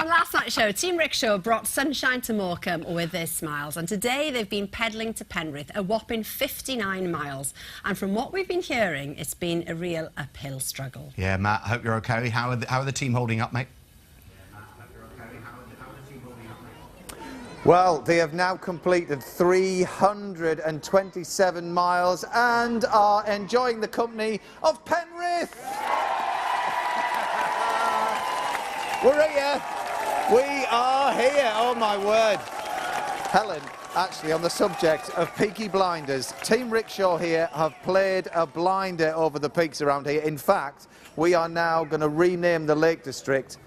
On last night's show, Team Rickshaw brought sunshine to Morecambe with their smiles, and today they've been pedalling to Penrith, a whopping 59 miles. And from what we've been hearing, it's been a real uphill struggle. Yeah, Matt, I hope you're okay. How are the team holding up, mate? Well, they have now completed 327 miles and are enjoying the company of Penrith. We're here. We are here. Oh, my word. Helen, actually, on the subject of Peaky Blinders, Team Rickshaw here have played a blinder over the peaks around here. In fact, we are now going to rename the Lake District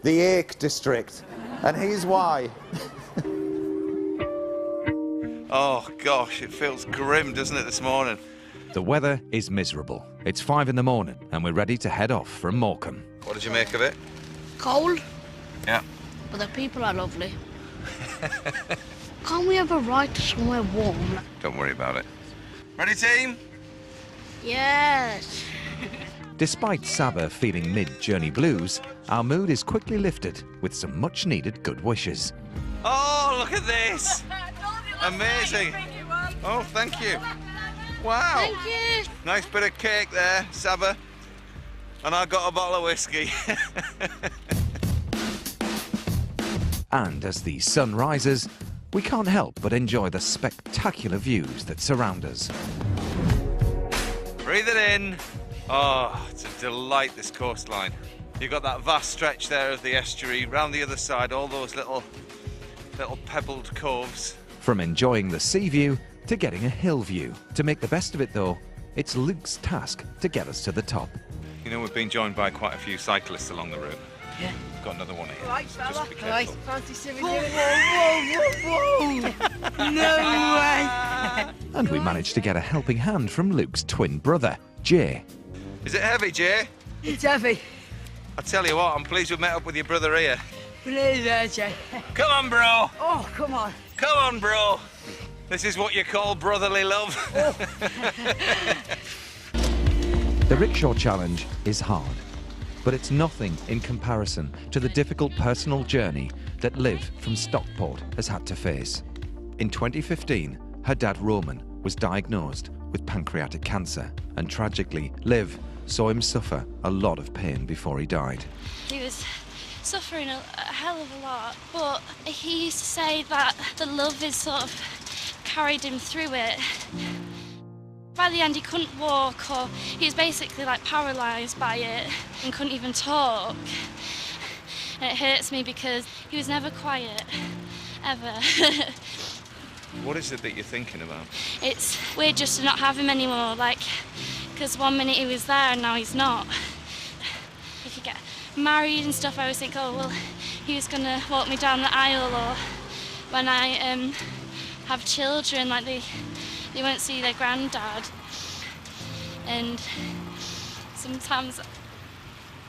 the Ache District. And here's why. Oh, gosh, it feels grim, doesn't it, this morning? The weather is miserable. It's 5 in the morning and we're ready to head off from Morecambe. What did you make of it? Cold, Yeah. but the people are lovely. Can't we have a ride to somewhere warm? Don't worry about it. Ready, team? Yes. Despite Saba feeling mid-journey blues, our mood is quickly lifted with some much-needed good wishes. Oh, look at this! Amazing! Oh, thank you. Wow! Thank you. Nice bit of cake there, Saba. And I got a bottle of whiskey. And as the sun rises, we can't help but enjoy the spectacular views that surround us. Breathe it in. Oh, it's a delight, this coastline. You've got that vast stretch there of the estuary, round the other side, all those little pebbled coves. From enjoying the sea view to getting a hill view. To make the best of it, though, it's Luke's task to get us to the top. You know, we've been joined by quite a few cyclists along the route. Yeah. We've got another one here. Right, So fella. just be careful. Whoa. No way. And we managed to get a helping hand from Luke's twin brother, Jay. Is it heavy, Jay? It's heavy. I tell you what, I'm pleased we've met up with your brother here. Please, Jay. Come on, bro. Oh, come on. Come on, bro. This is what you call brotherly love. The Rickshaw Challenge is hard, but it's nothing in comparison to the difficult personal journey that Liv from Stockport has had to face. In 2015, her dad Roman was diagnosed with pancreatic cancer, and tragically, Liv saw him suffer a lot of pain before he died. He was suffering a hell of a lot, but he used to say that the love is sort of carried him through it. By the end, he couldn't walk, or he was basically like paralysed by it and couldn't even talk. And it hurts me because he was never quiet, ever. What is it that you're thinking about? It's weird just to not have him anymore, like, because one minute he was there and now he's not. If you get married and stuff, I always think, oh, well, he was going to walk me down the aisle, or when I have children, like they won't see their granddad. And sometimes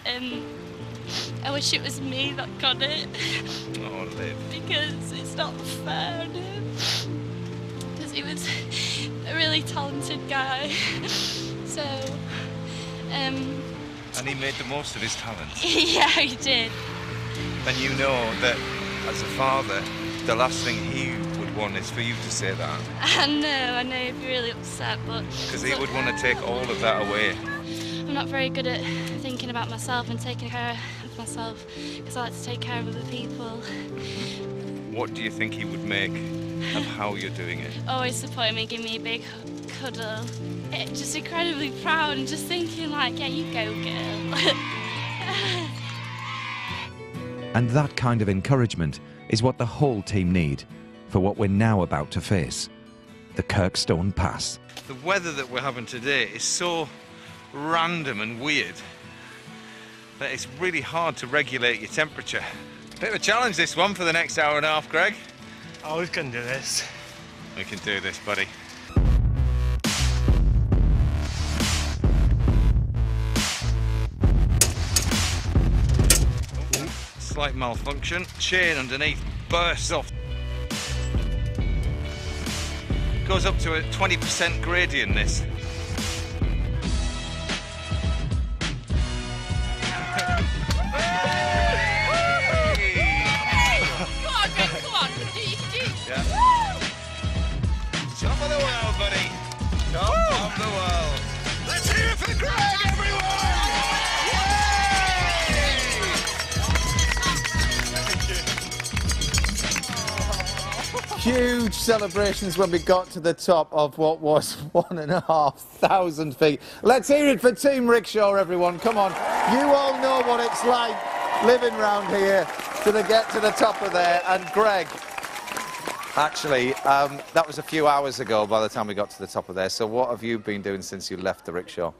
I wish it was me that got it. Oh, Liv. Because it's not fair on him. Because he was a really talented guy. So, And he made the most of his talents. yeah, he did. And you know that, as a father, the last thing he would want is for you to say that. I know he'd be really upset, but... Because he would want to take all of that away. I'm not very good at thinking about myself and taking care of myself, because I like to take care of other people. What do you think he would make of how you're doing it? Always supporting me, giving me a big cuddle. Just incredibly proud and just thinking like, yeah, you go, girl. And that kind of encouragement is what the whole team need for what we're now about to face, the Kirkstone Pass. The weather that we're having today is so random and weird that it's really hard to regulate your temperature. Bit of a challenge, this one, for the next hour and a half, Greg. Oh, we can do this. We can do this, buddy. Slight malfunction. Chain underneath bursts off. Goes up to a 20% gradient, this. huge celebrations when we got to the top of what was 1,500 feet. Let's hear it for Team Rickshaw, everyone. Come on. You all know what it's like living round here to get to the top of there. And Greg, actually, that was a few hours ago by the time we got to the top of there. So what have you been doing since you left the Rickshaw?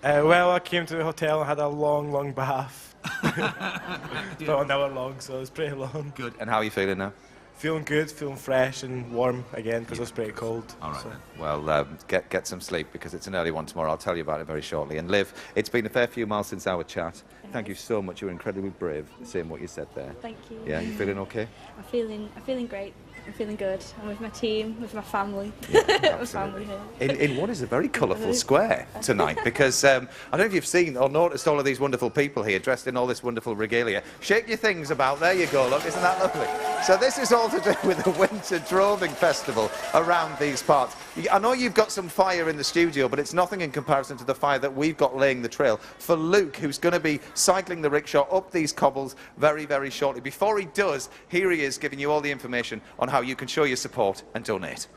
Well, I came to the hotel and had a long bath. About an hour long, so it was pretty long. Good. And how are you feeling now? Feeling good, feeling fresh and warm again because it was pretty cold. All right, so. Well, get some sleep because it's an early one tomorrow. I'll tell you about it very shortly. And Liv, it's been a fair few miles since our chat. Thank you so much. You were incredibly brave, saying what you said there. Thank you. Yeah, you feeling okay? I'm feeling great. I'm feeling good. I'm with my team, with my family. Yeah, my family here. In what is a very colourful square tonight, because I don't know if you've seen or noticed all of these wonderful people here dressed in all this wonderful regalia. Shake your things about. There you go. Look, isn't that lovely? So this is all to do with the Winter Droving Festival around these parts. I know you've got some fire in the studio, but it's nothing in comparison to the fire that we've got laying the trail for Luke, who's going to be cycling the rickshaw up these cobbles very, very shortly. Before he does, here he is giving you all the information on how you can show your support and donate.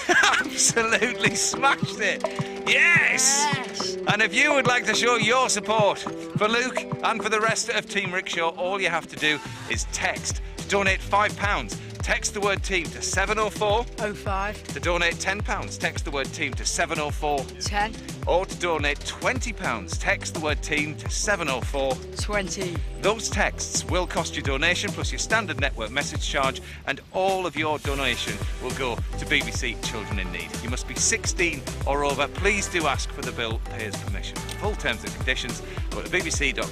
Absolutely smashed it. Yes! And if you would like to show your support for Luke and for the rest of Team Rickshaw, all you have to do is text to donate £5. Text the word team to 70405. To donate £10, text the word team to 70410. Or to donate £20, text the word team to 70420. Those texts will cost your donation plus your standard network message charge, and all of your donation will go to BBC Children in Need. You must be 16 or over. Please do ask for the bill payer's permission. Full terms and conditions, go to bbc.co.uk/Pudsey,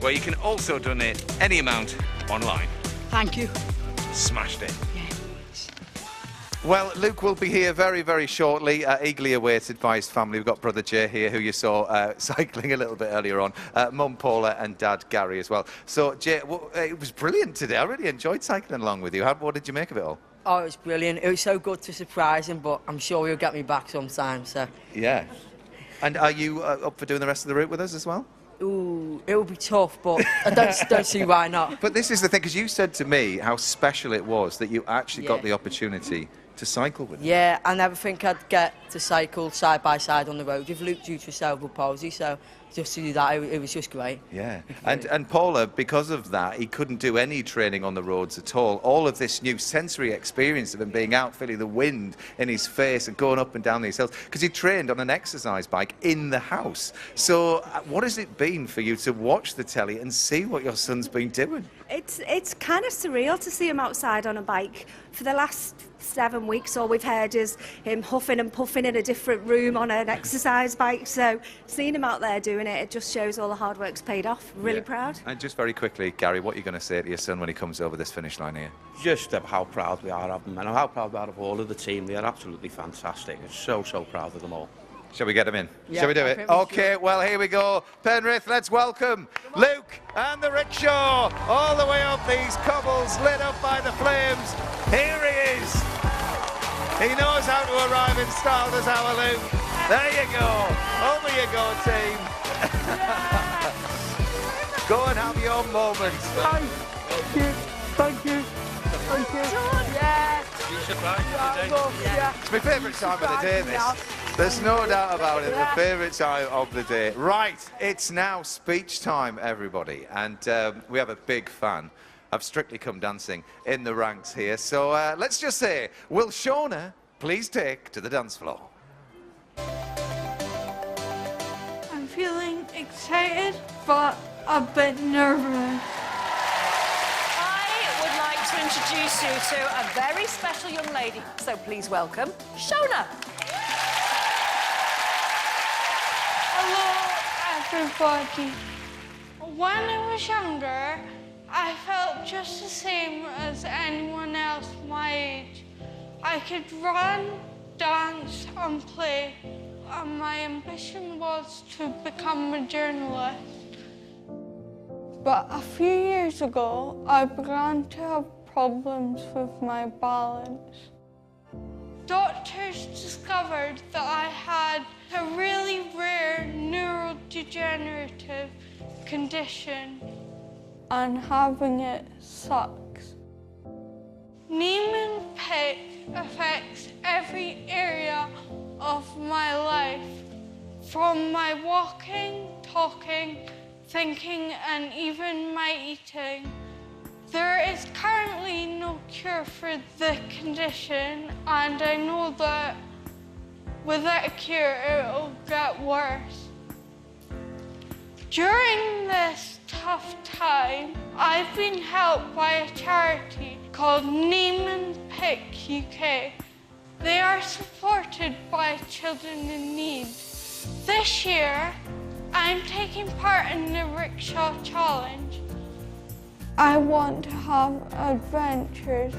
where you can also donate any amount online. Thank you. Smashed it. Well, Luke will be here very, very shortly, eagerly awaited by his family. We've got brother Jay here, who you saw cycling a little bit earlier on, mum Paula and dad Gary as well. So, Jay, it was brilliant today. I really enjoyed cycling along with you. What did you make of it all? Oh, it was brilliant. It was so good to surprise him, but I'm sure he'll get me back sometime, so... Yeah. And are you up for doing the rest of the route with us as well? Ooh, it'll be tough, but I don't see why not. But this is the thing, because you said to me how special it was that you actually got the opportunity to cycle with him. Yeah, I never think I'd get to cycle side by side on the road with Luke due to cerebral palsy, so just to do that, it was just great. Yeah, and Paula, because of that, he couldn't do any training on the roads at all. All of this new sensory experience of him being out, feeling the wind in his face and going up and down these hills, because he trained on an exercise bike in the house. So what has it been for you to watch the telly and see what your son's been doing? It's kind of surreal to see him outside on a bike. For the last 7 weeks, all we've heard is him huffing and puffing in a different room on an exercise bike. So seeing him out there doing it, it just shows all the hard work's paid off. Really proud. And just very quickly, Gary, what are you going to say to your son when he comes over this finish line here? Just how proud we are of them and how proud we are of all of the team. They are absolutely fantastic. I'm so proud of them all. Shall we get him in? Yeah, Shall we do it? OK, well, here we go. Penrith, let's welcome Luke and the rickshaw all the way up these cobbles lit up by the flames. Here he is. He knows how to arrive in style, does our Luke. There you go. Over you go, team. Go and have your moment. Thank you. Thank you. Thank you. Yeah. It's my favourite time of the day, this. There's no doubt about it, the favourite time of the day. Right, it's now speech time, everybody. And we have a big fan of Strictly Come Dancing in the ranks here. So let's just say, will Shona please take to the dance floor? I'm feeling excited, but a bit nervous. I would like to introduce you to a very special young lady. So please welcome Shona. Hello, everybody. When I was younger, I felt just the same as anyone else my age. I could run, dance, and play, and my ambition was to become a journalist. But a few years ago, I began to have problems with my balance. Doctors discovered that I had a really rare neurodegenerative condition, and having it sucks. Niemann-Pick affects every area of my life, from my walking, talking, thinking, and even my eating. There is currently no cure for the condition, and I know that without a cure, it will get worse. During this tough time, I've been helped by a charity called Niemann-Pick UK. They are supported by children in need. This year, I'm taking part in the Rickshaw Challenge. I want to have adventures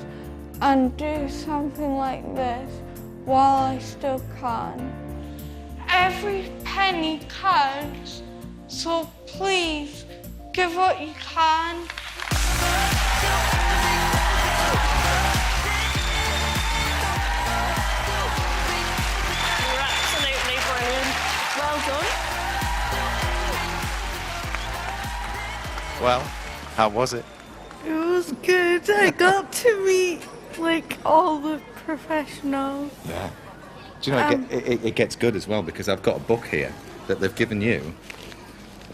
and do something like this while I still can. Every penny counts, so please give what you can. You're absolutely brilliant. Well done. Well, how was it? It was good. I got to meet like all the professionals. Yeah. Do you know, it gets good as well, because I've got a book here that they've given you.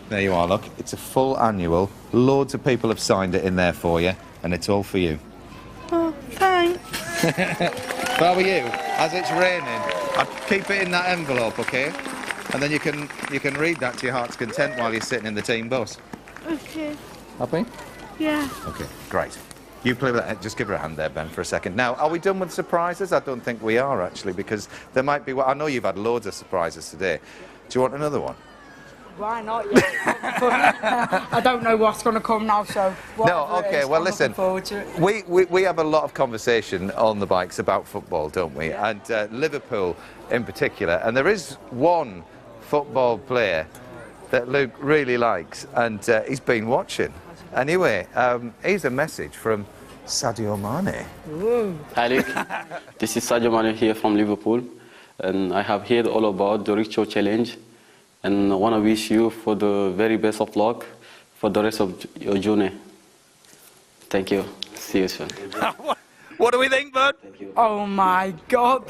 There you are, look. It's a full annual. Loads of people have signed it in there for you, and it's all for you. Oh, thanks. If I were you, as it's raining, I'd keep it in that envelope, okay? And then you can read that to your heart's content while you're sitting in the team bus. Okay. Happy? Yeah. Okay, great. You play with that. Just give her a hand there, Ben, for a second. Now, are we done with surprises? I don't think we are, actually, because there might be... I know you've had loads of surprises today. Do you want another one? Why not? Yeah. I don't know what's going to come now, so... No, okay, well, listen, forward to it. we have a lot of conversation on the bikes about football, don't we? Yeah. And Liverpool in particular. And there is one football player that Luke really likes, and he's been watching. Anyway, here's a message from Sadio Mane. Ooh. Hi, Luke. This is Sadio Mane here from Liverpool, and I have heard all about the Rickshaw Challenge, and I want to wish you for the very best of luck for the rest of your journey. Thank you. See you soon. What do we think, bud? Oh my God.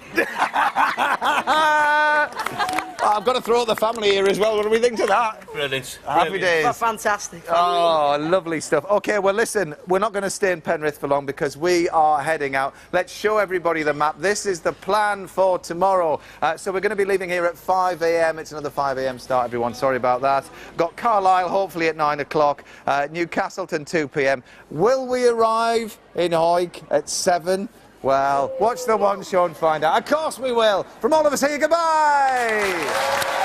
I've got to throw the family here as well. What do we think to that? Brilliant. Happy days. That's fantastic. Oh, lovely stuff. OK, well, listen, we're not going to stay in Penrith for long because we are heading out. Let's show everybody the map. This is the plan for tomorrow. So we're going to be leaving here at 5 a.m. It's another 5 a.m. start, everyone. Sorry about that. Got Carlisle, hopefully, at 9 o'clock. Newcastleton, 2 p.m. Will we arrive in Hawick at 7? Well, watch the one show and find out. Of course we will. From all of us here, goodbye!